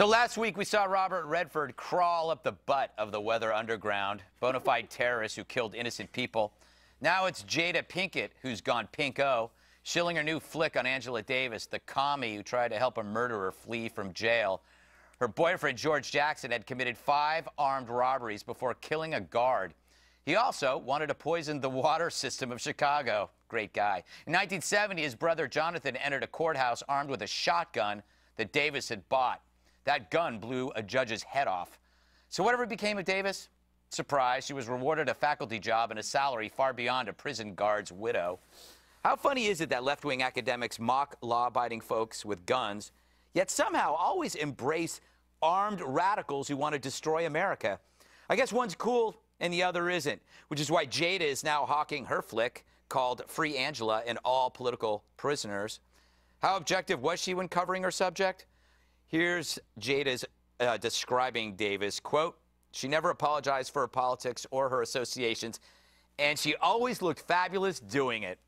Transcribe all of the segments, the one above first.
So last week we saw Robert Redford crawl up the butt of the weather underground, bona fide terrorist who killed innocent people. Now it's Jada Pinkett who's gone pinko, shilling her new flick on Angela Davis, the commie who tried to help a murderer flee from jail. Her boyfriend, George Jackson, had committed 5 armed robberies before killing a guard. He also wanted to poison the water system of Chicago. Great guy. In 1970, his brother Jonathan entered a courthouse armed with a shotgun that Davis had bought. That gun blew a judge's head off. So whatever became of Davis? Surprise, she was rewarded a faculty job and a salary far beyond a prison guard's widow. How funny is it that left-wing academics mock law-abiding folks with guns, yet somehow always embrace armed radicals who want to destroy America? I guess one's cool and the other isn't, which is why Jada is now hawking her flick called Free Angela and All Political Prisoners. How objective was she when covering her subject? Here's Jada's describing Davis, quote, "She never apologized for her politics or her associations, and she always looked fabulous doing it.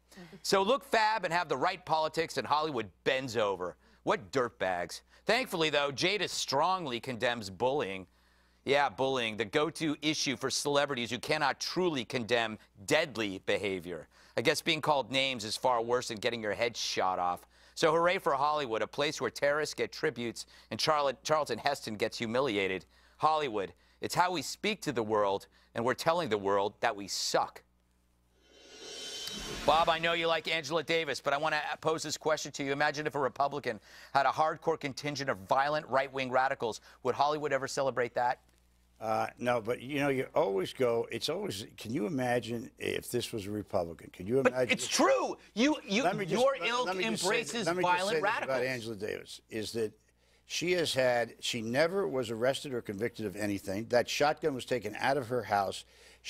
So look fab and have the right politics and Hollywood bends over. What dirtbags." Thankfully, though, Jada strongly condemns bullying. Yeah, bullying, the go-to issue for celebrities who cannot truly condemn deadly behavior. I guess being called names is far worse than getting your head shot off. So hooray for Hollywood, a place where terrorists get tributes and Charlton Heston gets humiliated. Hollywood, it's how we speak to the world, and we're telling the world that we suck. Bob, I know you like Angela Davis, but I want to pose this question to you. Imagine if a Republican had a hardcore contingent of violent right-wing radicals. Would Hollywood ever celebrate that? No, but you know, you always go, it's always, can you imagine if this was a Republican? Can you imagine? But it's true. Your ilk embraces violent radicals. About Angela Davis is that she never was arrested or convicted of anything. That shotgun was taken out of her house.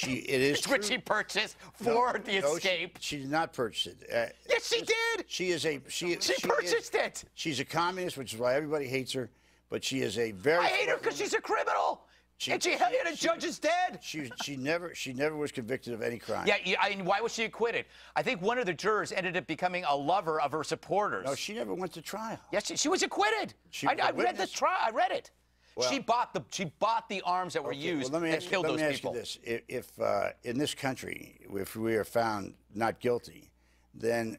Which she purchased for the escape. She did not purchase it. Yes, she did. She purchased it. She's a communist, which is why everybody hates her. But she is a very. I hate her because she's a criminal. And she held a judge is dead. She never was convicted of any crime. Yeah, and why was she acquitted? I think one of the jurors ended up becoming a lover of her supporters. No, she never went to trial. Yes, she was acquitted. I read the trial. I read it. Well, she bought the arms that were used and killed those people. Let me ask you this: if in this country, if we are found not guilty, then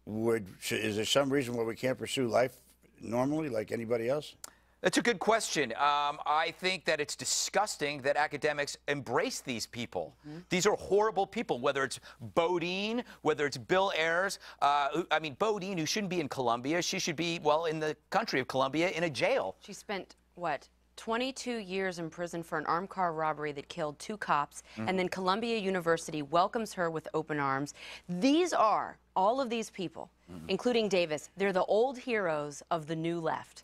is there some reason why we can't pursue life normally like anybody else? That's a good question. I think that it's disgusting that academics embrace these people. These are horrible people, whether it's Bodine, whether it's Bill Ayers. I mean, Bodine, who shouldn't be in Colombia, she should be, well, in the country of Colombia in a jail. She spent, what, 22 years in prison for an armed car robbery that killed 2 cops, and then Columbia University welcomes her with open arms. These are, all of these people, including Davis, they're the old heroes of the new left.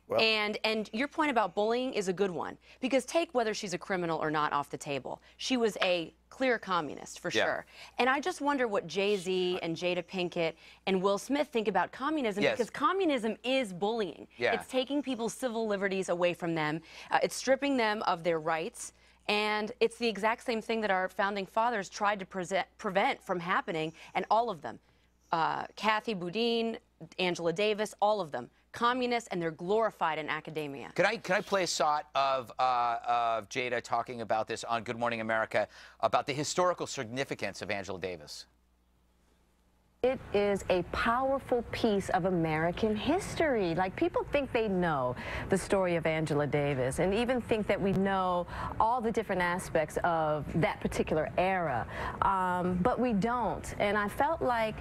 Well, and your point about bullying is a good one, because take whether she's a criminal or not off the table. She was a clear communist, for sure. And I just wonder what Jay-Z and Jada Pinkett and Will Smith think about communism, because communism is bullying. It's taking people's civil liberties away from them. It's stripping them of their rights. And it's the exact same thing that our founding fathers tried to prevent from happening, and all of them. Kathy Boudin, Angela Davis, all of them. Communists, and they're glorified in academia. Can I play a shot of Jada talking about this on Good Morning America, about the historical significance of Angela Davis? It is a powerful piece of American history. Like, people think they know the story of Angela Davis and even think that we know all the different aspects of that particular era, but we don't. And I felt like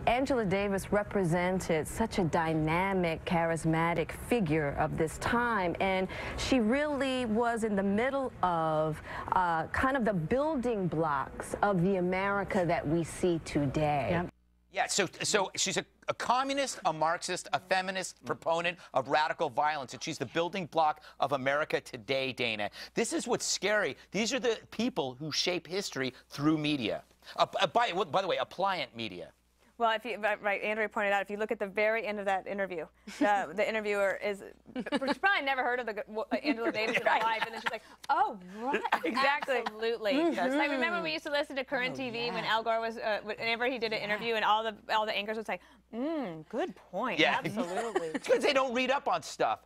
Angela Davis represented such a dynamic, charismatic figure of this time, and she really was in the middle of kind of the building blocks of the America that we see today. Yeah, so she's a communist, a Marxist, a feminist proponent of radical violence, and she's the building block of America today, Dana. This is what's scary. These are the people who shape history through media. By the way, appliant media. Well, if you, right, Andrea pointed out, if you look at the very end of that interview, the interviewer is, she's probably never heard of Angela Davis in her life, and then she's like, oh, right. Exactly. Absolutely. It's like, remember when we used to listen to Current TV when Al Gore was, whenever he did an interview, and all the anchors would say, good point. Yeah. Absolutely. It's because they don't read up on stuff.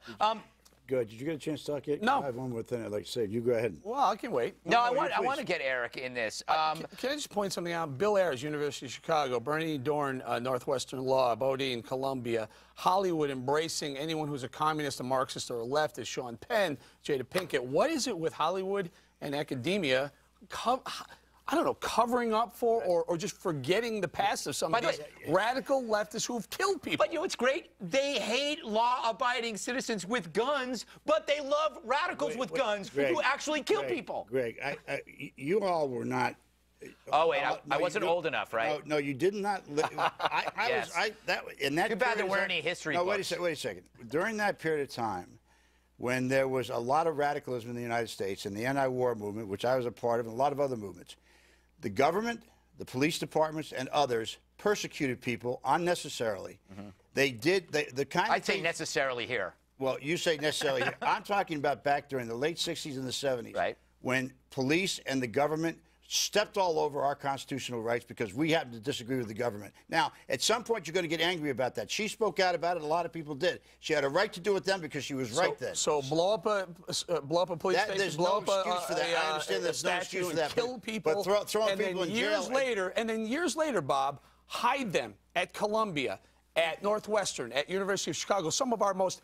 Good. Did you get a chance to talk yet? No. I have one more thing I'd like to say. You go ahead. Well, I can wait. No, I want to get Eric in this. Can I just point something out? Bill Ayers, University of Chicago, Bernie Dorn, Northwestern Law, Bodine, Columbia, Hollywood embracing anyone who's a communist, a Marxist, or a leftist, Sean Penn, Jada Pinkett. What is it with Hollywood and academia, I don't know, covering up for or just forgetting the past of some of these radical leftists who've killed people? But you know what's great? They hate law-abiding citizens with guns, but they love radicals with guns who actually kill people. Greg, you all were not. Oh wait, I wasn't old enough, right? No, you did not. Yes. In that Too bad there weren't any history books. Wait a second. During that period of time, when there was a lot of radicalism in the United States and the anti-war movement, which I was a part of, and a lot of other movements, the government, the police departments, and others persecuted people unnecessarily. They did the kind of I'd say necessarily here. Well, you say necessarily here. I'm talking about back during the late 60s and the 70s, right, when police and the government stepped all over our constitutional rights because we happen to disagree with the government. Now, at some point, you're going to get angry about that. She spoke out about it. A lot of people did. She had a right to do it then because she was right then. So blow up a police station, there's blow no up excuse for that. I understand there's no excuse for that. Kill people, but throwing people in jail. And then years later, Bob, hide them at Columbia, at Northwestern, at University of Chicago, some of our most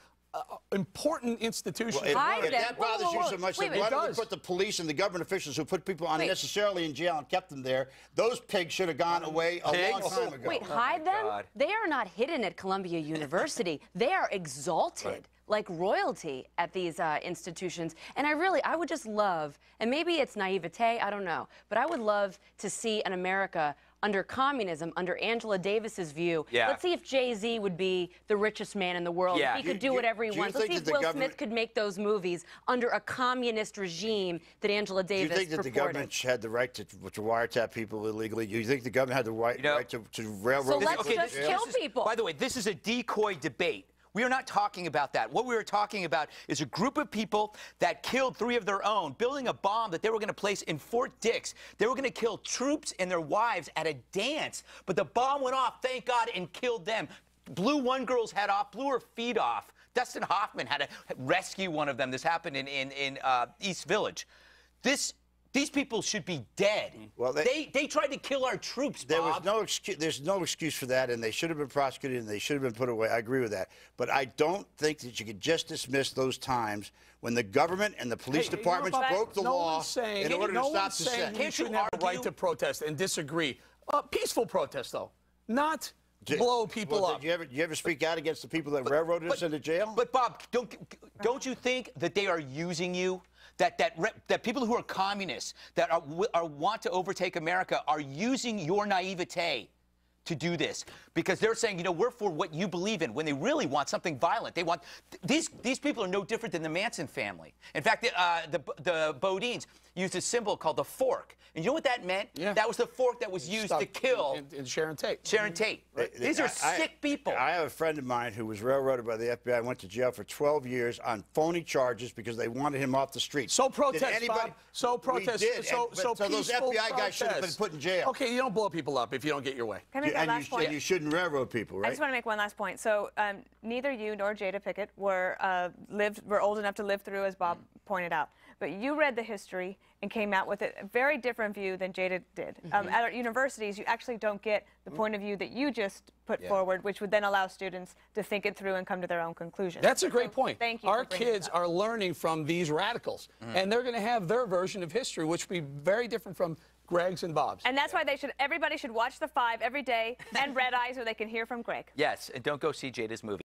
important institutions. Well, if that bothers you so much, then why don't we put the police and the government officials who put people unnecessarily in jail and kept them there? Those pigs should have gone away a long time ago. Wait, hide them? They are not hidden at Columbia University. They are exalted like royalty at these institutions. And I would just love, and maybe it's naivete, I don't know, but I would love to see an America under communism, under Angela Davis's view. Let's see if Jay-Z would be the richest man in the world. He could do whatever he wants. Let's see if Will Smith could make those movies under a communist regime that Angela Davis Do you think that the government had the right to wiretap people illegally? Do you think the government had the right to railroad people? So let's just kill people. By the way, this is a decoy debate. We are not talking about that. What we are talking about is a group of people that killed 3 of their own, building a bomb that they were going to place in Fort Dix. They were going to kill troops and their wives at a dance. But the bomb went off, thank God, and killed them. Blew one girl's head off, blew her feet off. Dustin Hoffman had to rescue one of them. This happened in East Village. These people should be dead. Well, they tried to kill our troops, Bob. There was no excuse. There's no excuse for that, and they should have been prosecuted, and they should have been put away. I agree with that. But I don't think that you could just dismiss those times when the government and the police departments broke the law in order to stop the set. You shouldn't have a right to protest and disagree. Peaceful protest, though, not blow people up. Did you ever speak out against the people that railroaded us into jail? But Bob, don't you think that they are using you? That people who are communists, that want to overtake America, are using your naivete to do this, because they're saying, you know, we're for what you believe in, when they really want something violent. They want these people are no different than the Manson family. In fact, the Bodines used a symbol called the fork, and you know what that meant? That was the fork that was used to kill Sharon Tate. Sharon Tate. These are sick people. I have a friend of mine who was railroaded by the FBI and went to jail for 12 years on phony charges because they wanted him off the street. So protest, Bob. So protest. We did. So those FBI guys should have been put in jail. Okay, you don't blow people up if you don't get your way. And you shouldn't railroad people, right? I just want to make one last point. So neither you nor Jada Pinkett were old enough to live through, as Bob pointed out. But you read the history and came out with a very different view than Jada did. At our universities, you actually don't get the point of view that you just put forward, which would then allow students to think it through and come to their own conclusions. That's a great point. Thank you. Our kids are learning from these radicals, and they're going to have their version of history, which will be very different from Greg's and Bob's. And that's why everybody should watch The Five every day and Red Eye so they can hear from Greg. Yes, and don't go see Jada's movie.